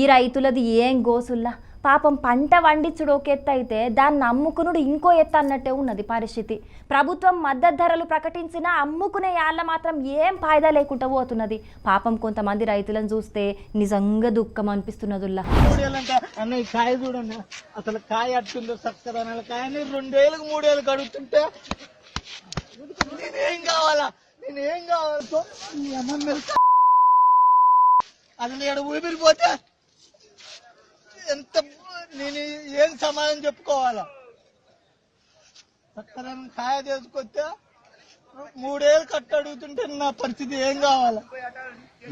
ఈ రైతులది ఏం గోసుల్లా పాపం పంట వండించుడు ఒక ఎత్తు అయితే దాన్ని అమ్ముకునుడు ఇంకో ఎత్తు అన్నట్టే ఉన్నది పరిస్థితి. ప్రభుత్వం మద్దతు ధరలు ప్రకటించినా అమ్ముకునే యాళ్ళ మాత్రం ఏం ఫాయిదా లేకుండా పోతున్నది. పాపం కొంతమంది రైతులను చూస్తే నిజంగా దుఃఖం అనిపిస్తున్నదిల్లా. కాయ చూడన్నా అసలు కాయ అట్టుందో సక్కదనాల కాయని 2 ఏళ్ళకి 3 ఏళ్ళకి అడుగుతుంటే నేనేం కావాలా అసలు ఇక్కడ ఊపిరిపోతే ఎంత నేను ఏం సమాధానం చెప్పుకోవాలా? సక్కదనం కాయ చేసుకొస్తే 3 ఏళ్ళు కట్ట అడుగుతుంటే నా పరిస్థితి ఏం కావాలా?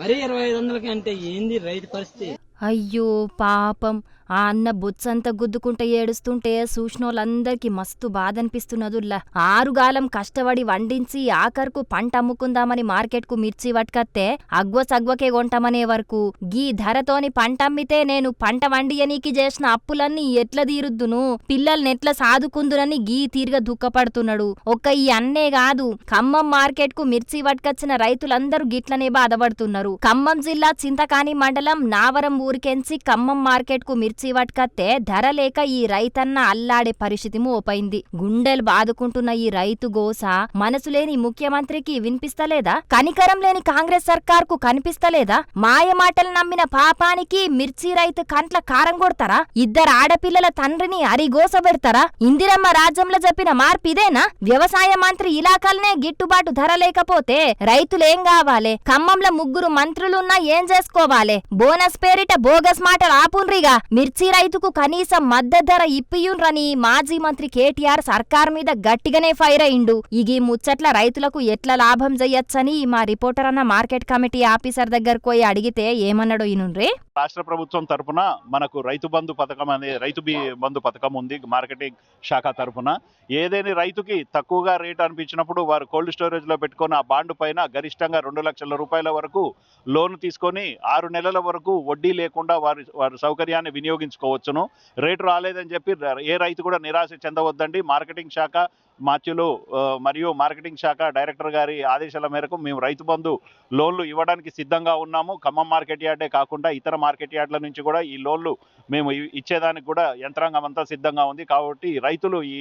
మరి 2500కి అంటే ఏంది రైతు పరిస్థితి? అయ్యో పాపం ఆ అన్న బొచ్చంతా గుద్దుకుంటే ఏడుస్తుంటే చూసినోళ్ళందరికీ మస్తు బాధ అనిపిస్తున్నదుల్లా. 6 గాలం కష్టపడి వండించి ఆఖరుకు పంట అమ్ముకుందామని మార్కెట్కు మిర్చి పట్టుకత్తే అగ్వసగ్వకే కొంటామనే వరకు గీ ధరతోని పంట అమ్మితే నేను పంట వండియనీకి చేసిన అప్పులన్నీ ఎట్లా తీరుద్దును, పిల్లల్ని ఎట్లా సాదుకుందునని గీ తీరుగా దుఃఖపడుతున్నాడు. ఒక్క ఈ అన్నే కాదు, ఖమ్మం మార్కెట్కు మిర్చి పట్టుకొచ్చిన రైతులందరూ గిట్లనే బాధపడుతున్నారు. ఖమ్మం జిల్లా చింతకాని మండలం నావరం ఊరికెంచి ఖమ్మం మార్కెట్కు మిర్చి పట్టుకత్తే ధర లేక ఈ రైతన్న అల్లాడే పరిస్థితి మోపైంది. గుండెలు బాదుకుంటున్న ఈ రైతు గోస మనసులేని ముఖ్యమంత్రికి వినిపిస్తలేదా? కనికరం లేని కాంగ్రెస్ సర్కార్కు కనిపిస్తలేదా? మాయ మాటలు నమ్మిన పాపానికి మిర్చి రైతు కంట్ల కారం కొడతారా? 2 ఆడపిల్లల తండ్రిని అరిగోస పెడతారా? ఇందిరమ్మ రాజ్యంలో చెప్పిన మార్పు ఇదేనా? వ్యవసాయ మంత్రి ఇలాకాలనే గిట్టుబాటు ధర లేకపోతే రైతులేం కావాలే? ఖమ్మంలో 3 మంత్రులున్నా ఏం చేసుకోవాలే? బోనస్ పేరిట బోగస్ మాటలు ఆపుండ్రిగా. మిర్చి రైతుకు కనీసం మద్దతు ధర ఇప్పియుండ్రని మాజీ మంత్రి కేటీఆర్ సర్కార్ మీద గట్టిగానే ఫైర్ అయిండు. ఈ ముచ్చట్ల రైతులకు ఎట్లా లాభం చెయ్యొచ్చని మా రిపోర్టర్ అన్న మార్కెట్ కమిటీ ఆఫీసర్ దగ్గరకు పోయి అడిగితే ఏమన్నాడో ఇనుండ్రే. రాష్ట్ర ప్రభుత్వం తరఫున మనకు రైతు బంధు పథకం అనే బంధు పథకం ఉంది. మార్కెటింగ్ శాఖ తరఫున ఏదైనా రైతుకి తక్కువగా రేట్ అనిపించినప్పుడు వారు కోల్డ్ స్టోరేజ్ లో పెట్టుకొని ఆ బాండ్ పైన గరిష్టంగా 2 లక్షల రూపాయల వరకు లోన్ తీసుకొని 6 నెలల వరకు వడ్డీ లేకుండా వారి సౌకర్యాన్ని వినియోగించుకోవచ్చును. రేటు రాలేదని చెప్పి ఏ రైతు కూడా నిరాశ చెందవద్దండి. మార్కెటింగ్ శాఖ మాత్యులు మరియు మార్కెటింగ్ శాఖ డైరెక్టర్ గారి ఆదేశాల మేరకు మేము రైతు బంధు లోన్లు ఇవ్వడానికి సిద్ధంగా ఉన్నాము. ఖమ్మం మార్కెట్ యార్డే కాకుండా ఇతర మార్కెట్ యార్డ్ల నుంచి కూడా ఈ లోన్లు మేము ఇచ్చేదానికి కూడా యంత్రాంగం అంతా సిద్ధంగా ఉంది. కాబట్టి రైతులు ఈ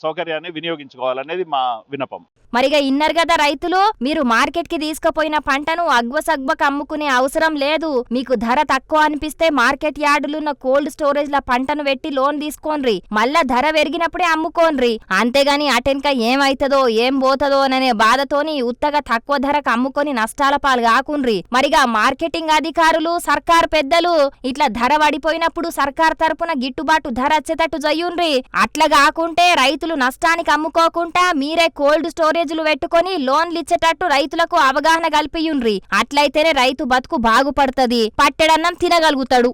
సౌకర్యాన్ని వినియోగించుకోవాలనేది మా విన్నపం. మరిగా ఇన్నర్ కదా రైతులు, మీరు మార్కెట్ కి తీసుకుపోయిన పంటను అగ్వసగ్వకు అమ్ముకునే అవసరం లేదు. మీకు ధర తక్కువ అనిపిస్తే మార్కెట్ యార్డులున్న కోల్డ్ స్టోరేజ్ ల పంటను పెట్టి లోన్ తీసుకోండ్రి, మళ్ళా ధర పెరిగినప్పుడే అమ్ముకోండ్రి. అంతేగాని అటెన్క ఏమైతదో ఏం పోతదో అనే బాధతోని ఉత్తగా తక్కువ ధరకు అమ్ముకొని నష్టాల పాలు కాకుండ్రి. మరిగా మార్కెటింగ్ అధికారులు సర్కార్ పెద్దలు ఇట్లా ధర పడిపోయినప్పుడు సర్కార్ తరపున గిట్టుబాటు ధర వచ్చేటట్టు జయ్యుండ్రి. అట్లా కాకుంటే రైతులు నష్టానికి అమ్ముకోకుండా మీరే కోల్డ్ స్టోరేజ్లు పెట్టుకొని లోన్లు ఇచ్చేటట్టు రైతులకు అవగాహన కల్పియుండ్రి. అట్లయితేనే రైతు బతుకు బాగుపడుతుంది, పట్టెడన్నం తినగలుగుతాడు.